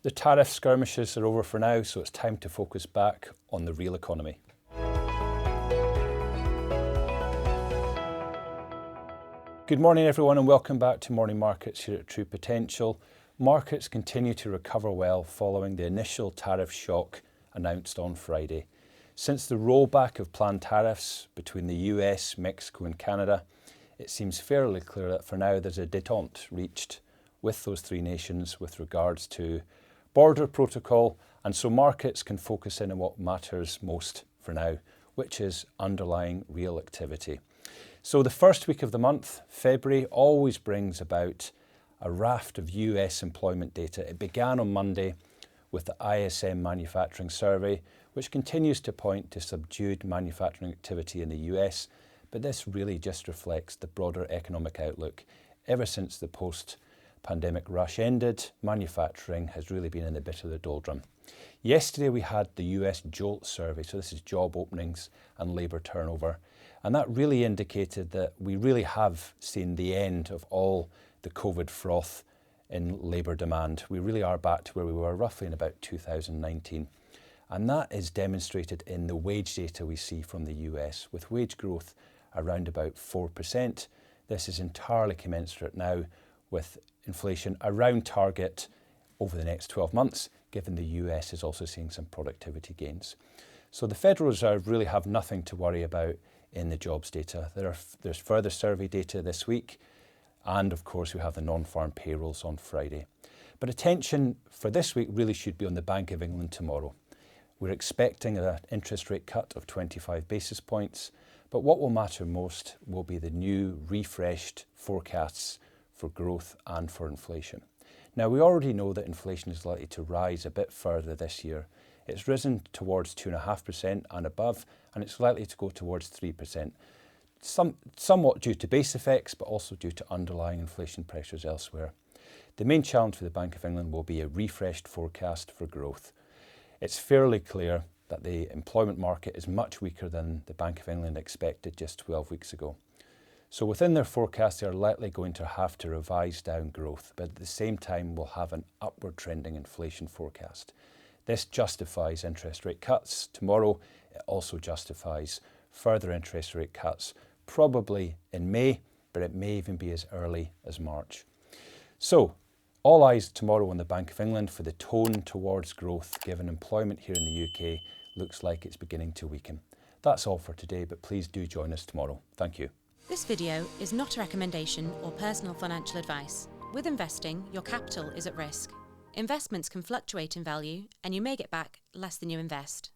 The tariff skirmishes are over for now, so it's time to focus back on the real economy. Good morning everyone and welcome back to Morning Markets here at True Potential. Markets continue to recover well following the initial tariff shock announced on Friday. Since the rollback of planned tariffs between the US, Mexico and Canada, it seems fairly clear that for now there's a détente reached with those three nations with regards to border protocol, and so markets can focus in on what matters most for now, which is underlying real activity. So the first week of the month, February, always brings about a raft of US employment data. It began on Monday with the ISM manufacturing survey, which continues to point to subdued manufacturing activity in the US, but this really just reflects the broader economic outlook. Ever since the post-pandemic rush ended, manufacturing has really been in a bit of the doldrum. Yesterday we had the US JOLT survey, so this is job openings and labour turnover, and that really indicated that we really have seen the end of all the COVID froth in labour demand. We really are back to where we were roughly in about 2019. And that is demonstrated in the wage data we see from the US, with wage growth around about 4%. This is entirely commensurate now with inflation around target over the next 12 months, given the US is also seeing some productivity gains. So the Federal Reserve really have nothing to worry about in the jobs data. There's further survey data this week, and of course we have the non-farm payrolls on Friday. But attention for this week really should be on the Bank of England tomorrow. We're expecting an interest rate cut of 25 basis points, but what will matter most will be the new refreshed forecasts for growth and for inflation. Now we already know that inflation is likely to rise a bit further this year. It's risen towards 2.5% and above, and it's likely to go towards 3%. Somewhat due to base effects, but also due to underlying inflation pressures elsewhere. The main challenge for the Bank of England will be a refreshed forecast for growth. It's fairly clear that the employment market is much weaker than the Bank of England expected just 12 weeks ago. So within their forecast, they are likely going to have to revise down growth, but at the same time will have an upward trending inflation forecast. This justifies interest rate cuts tomorrow. It also justifies further interest rate cuts, probably in May, but it may even be as early as March. So all eyes tomorrow on the Bank of England for the tone towards growth, given employment here in the UK looks like it's beginning to weaken. That's all for today, but please do join us tomorrow. Thank you. This video is not a recommendation or personal financial advice. With investing, your capital is at risk. Investments can fluctuate in value and you may get back less than you invest.